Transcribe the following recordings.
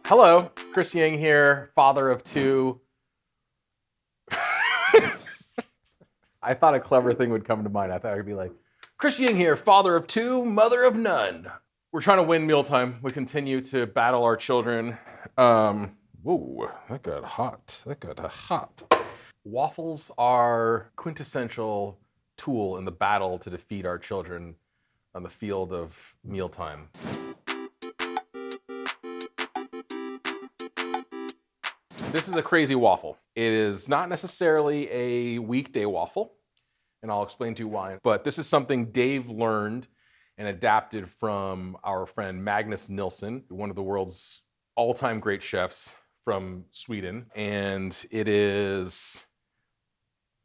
Hello, Chris Yang here, father of two. I thought a clever thing would come to mind. I thought I could be like, Chris Yang here, father of two, mother of none. We're trying to win mealtime. We continue to battle our children. Whoa, that got hot. That got hot. Waffles are quintessential tool in the battle to defeat our children on the field of mealtime. This is a crazy waffle. It is not necessarily a weekday waffle, and I'll explain to you why. But this is something Dave learned and adapted from our friend Magnus Nilsson, one of the world's all-time great chefs from Sweden. And it is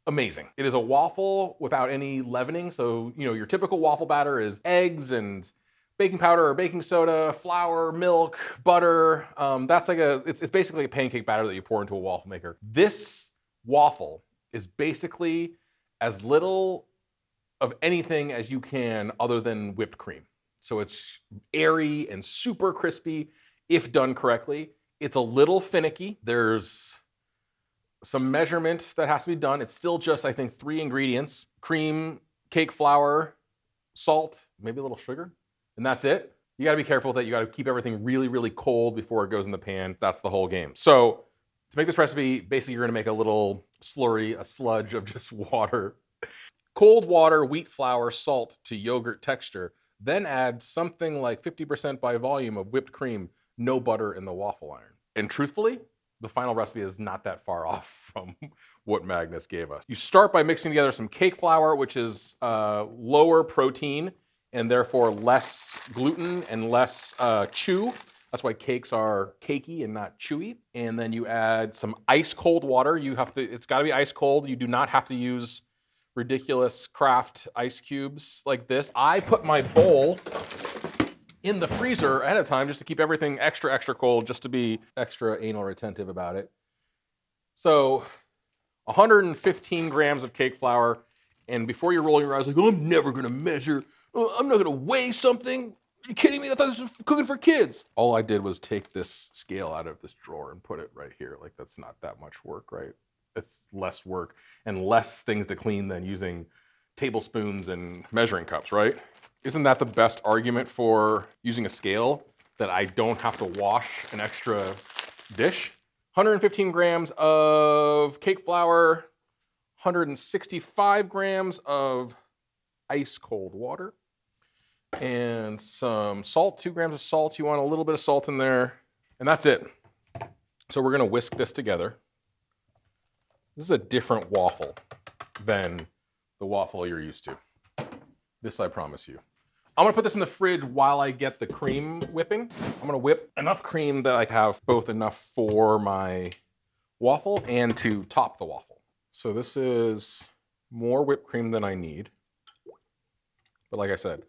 amazing. It is a waffle without any leavening. So, your typical waffle batter is eggs and baking powder or baking soda, flour, milk, butter. That's like it's basically a pancake batter that you pour into a waffle maker. This waffle is basically as little of anything as you can other than whipped cream. So it's airy and super crispy if done correctly. It's a little finicky. There's some measurement that has to be done. It's still just, I think, 3 ingredients: cream, cake flour, salt, maybe a little sugar. And that's it. You gotta be careful that you gotta keep everything really, really cold before it goes in the pan. That's the whole game. So to make this recipe, basically you're gonna make a little slurry, a sludge of just water. Cold water, wheat flour, salt to yogurt texture. Then add something like 50% by volume of whipped cream, no butter in the waffle iron. And truthfully, the final recipe is not that far off from what Magnus gave us. You start by mixing together some cake flour, which is lower protein, and therefore less gluten and less chew. That's why cakes are cakey and not chewy. And then you add some ice cold water. It's gotta be ice cold. You do not have to use ridiculous craft ice cubes like this. I put my bowl in the freezer ahead of time just to keep everything extra, extra cold, just to be extra anal retentive about it. So 115 grams of cake flour. And before you're rolling your eyes like, oh, I'm never gonna measure, I'm not gonna weigh something. Are you kidding me? I thought this was cooking for kids. All I did was take this scale out of this drawer and put it right here. Like, that's not that much work, right? It's less work and less things to clean than using tablespoons and measuring cups, right? Isn't that the best argument for using a scale, that I don't have to wash an extra dish? 115 grams of cake flour, 165 grams of ice cold water, and some salt, 2 grams of salt. You want a little bit of salt in there, and that's it. So we're gonna whisk this together. This is a different waffle than the waffle you're used to. This I promise you. I'm gonna put this in the fridge while I get the cream whipping. I'm gonna whip enough cream that I have both enough for my waffle and to top the waffle. So this is more whipped cream than I need. But like I said,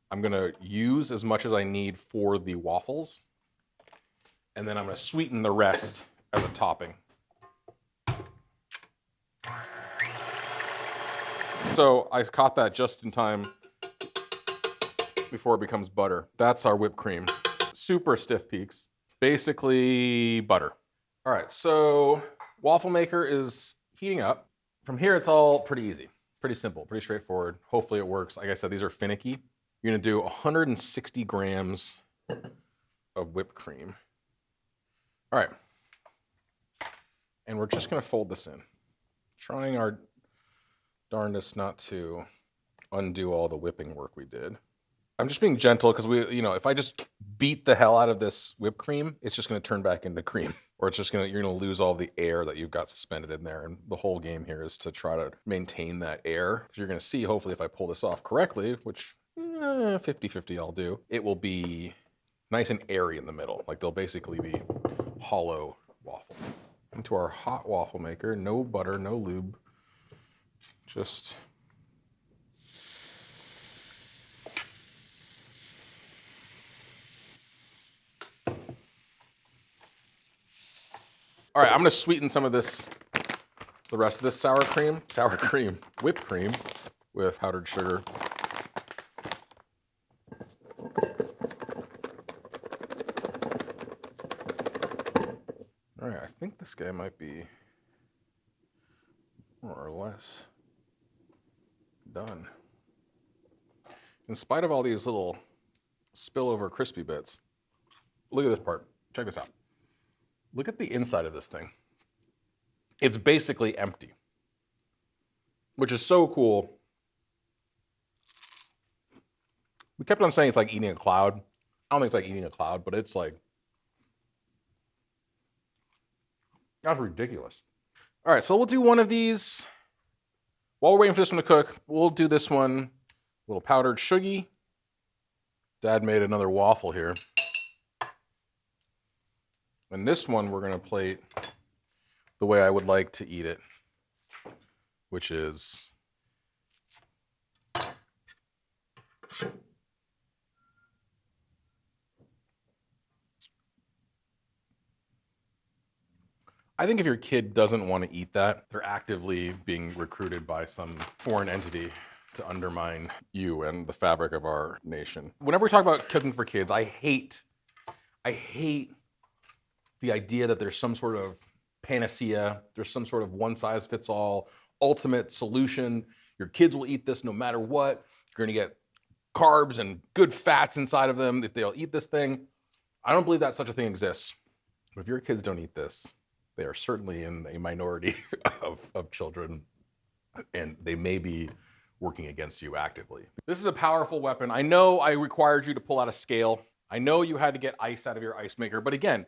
I'm gonna use as much as I need for the waffles, and then I'm gonna sweeten the rest as a topping. So I caught that just in time before it becomes butter. That's our whipped cream. Super stiff peaks, basically butter. All right, so waffle maker is heating up. From here, it's all pretty easy, pretty simple, pretty straightforward. Hopefully it works. Like I said, these are finicky. You're gonna do 160 grams of whipped cream. All right, and we're just gonna fold this in, trying our darndest not to undo all the whipping work we did. I'm just being gentle because if I just beat the hell out of this whipped cream, it's just gonna turn back into cream, or you're gonna lose all the air that you've got suspended in there. And the whole game here is to try to maintain that air. So you're gonna see, hopefully, if I pull this off correctly, which 50-50 I'll do, it will be nice and airy in the middle. Like, they'll basically be hollow waffle. Into our hot waffle maker, no butter, no lube, just all right, I'm gonna sweeten some of this, the rest of this whipped cream with powdered sugar. All right, I think this guy might be more or less done. In spite of all these little spillover crispy bits, look at this part. Check this out. Look at the inside of this thing. It's basically empty, which is so cool. We kept on saying it's like eating a cloud. I don't think it's like eating a cloud, but it's like, that's ridiculous. All right, so we'll do one of these. While we're waiting for this one to cook, we'll do this one, a little powdered sugar. Dad made another waffle here. And this one we're gonna plate the way I would like to eat it, which is I think if your kid doesn't want to eat that, they're actively being recruited by some foreign entity to undermine you and the fabric of our nation. Whenever we talk about cooking for kids, I hate the idea that there's some sort of panacea, there's some sort of one-size-fits-all ultimate solution. Your kids will eat this no matter what. You're gonna get carbs and good fats inside of them if they'll eat this thing. I don't believe that such a thing exists. But if your kids don't eat this, they are certainly in a minority of children, and they may be working against you actively. This is a powerful weapon. I know I required you to pull out a scale. I know you had to get ice out of your ice maker, but again,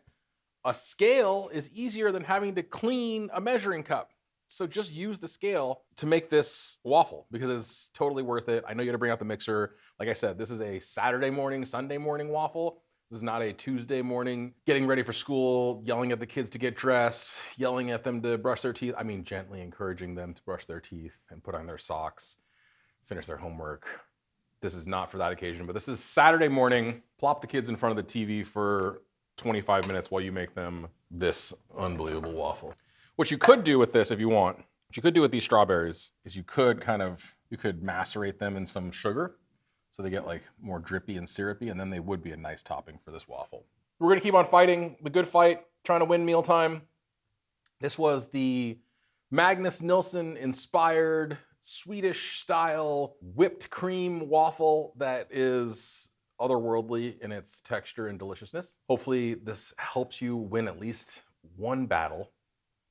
a scale is easier than having to clean a measuring cup. So just use the scale to make this waffle because it's totally worth it. I know you got to bring out the mixer. Like I said, this is a Saturday morning, Sunday morning waffle. This is not a Tuesday morning, getting ready for school, yelling at the kids to get dressed, yelling at them to brush their teeth. I mean, gently encouraging them to brush their teeth and put on their socks, finish their homework. This is not for that occasion, but this is Saturday morning. Plop the kids in front of the TV for 25 minutes while you make them this unbelievable waffle. What you could do with this, if you want, what you could do with these strawberries is you could macerate them in some sugar so they get like more drippy and syrupy, and then they would be a nice topping for this waffle. We're gonna keep on fighting the good fight, trying to win mealtime. This was the Magnus Nilsson inspired Swedish style whipped cream waffle that is otherworldly in its texture and deliciousness. Hopefully this helps you win at least one battle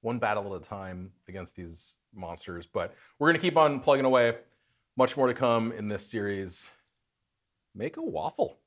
at a time against these monsters, but we're gonna keep on plugging away. Much more to come in this series. Make a waffle.